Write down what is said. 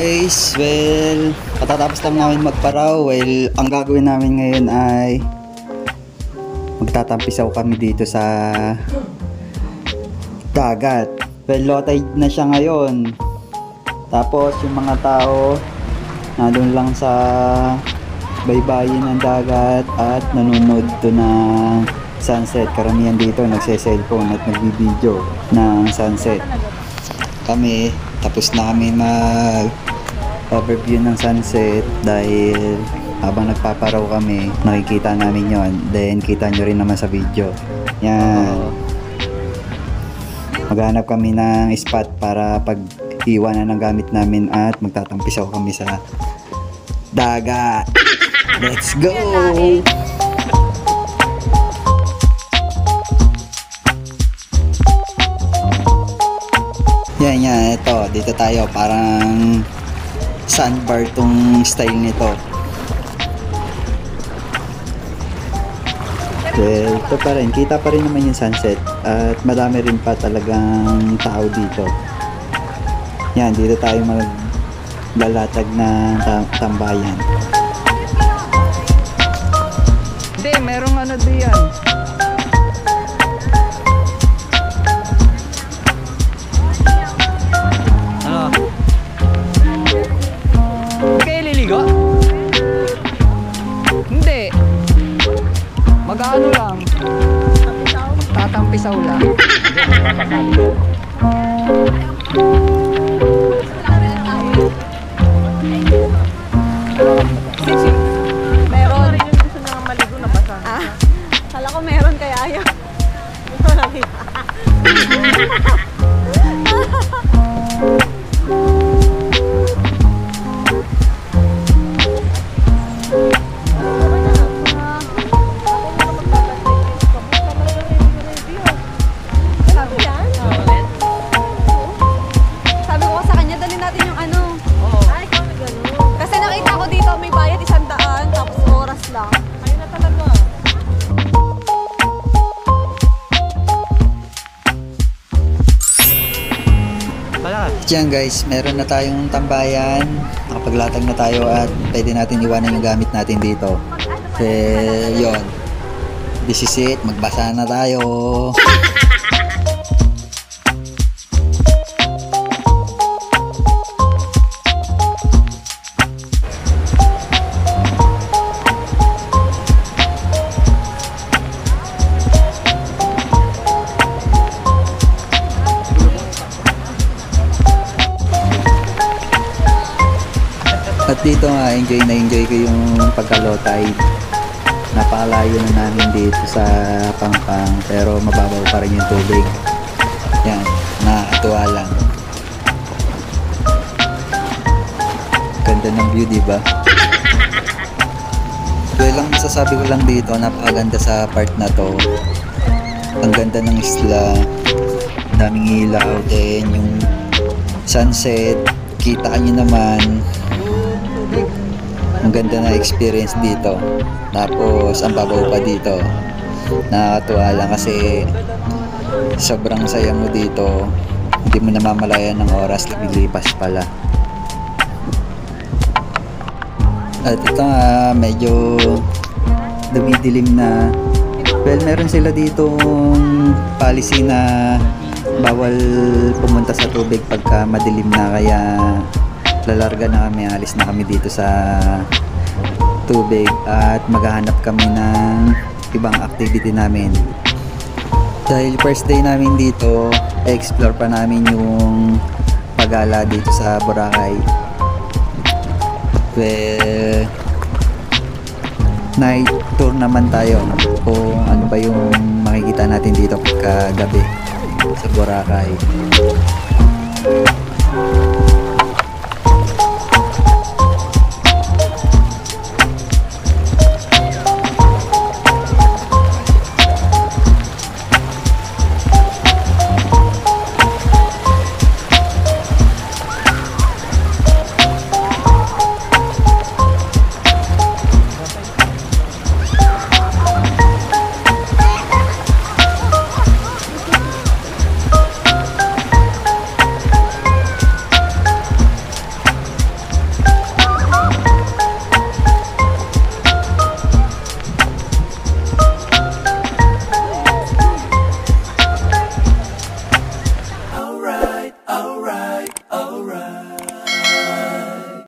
guys, well, patatapos lang namin magparaw. Well, ang gagawin namin ngayon ay magtatampisaw kami dito sa dagat. Well, low tide na siya ngayon. Tapos yung mga tao nandun lang sa baybayin ng dagat at nanonood to ng sunset. Karamihan dito nagse-cellphone at nagbibideo ng sunset. Kami, tapos na kami mag-overview ng sunset dahil habang nagpaparaw kami, nakikita namin yon. Then, kita nyo rin naman sa video. Yan. Maghanap kami ng spot para pag-iwanan ng gamit namin at magtatampisaw kami sa dagat. Let's go! Yan, ito. Dito tayo. Parang sandbar tong style nito. Well, ito pa rin. Kita pa rin naman yung sunset. At madami rin pa talagang tao dito. Yan, dito tayo maglalatag ng tambayan. Hindi, merong ano diyan. Hindi. Mag-ano lang. Tatampisaw lang. Meron. Gusto na maligo na basa. Kala ko meron kaya ayaw. Diyan guys, meron na tayong tambayan. Nakapaglatag na tayo at pwede natin iwanan yung gamit natin dito. Yun. This is it. Magbasa na tayo. At dito nga, enjoy ko yung pagka-low tide. Napakalayo na namin dito sa Pangpang, pero mababaw pa rin yung tubig. Yan, nakakatuwa lang. Ganda ng view, diba? Well, lang masasabi ko lang dito, napakaganda sa part na to. Ang ganda ng isla, daming ilaw, then yung sunset, kita nyo naman. Ang ganda na experience dito. Tapos ang babaw pa dito. Nakakatuwa lang kasi sobrang saya mo dito. Hindi mo namamalayan ng oras, naglilipas pala. At ito nga, medyo dumidilim na. Well, meron sila ditong policy na bawal pumunta sa tubig pagka madilim na, kaya lalarga na kami, alis na kami dito sa tubig at maghahanap kami ng ibang activity namin. Dahil first day namin dito, explore pa namin yung pagala dito sa Boracay. Well, night tour naman tayo kung ano ba yung makikita natin dito pagka gabi sa Boracay.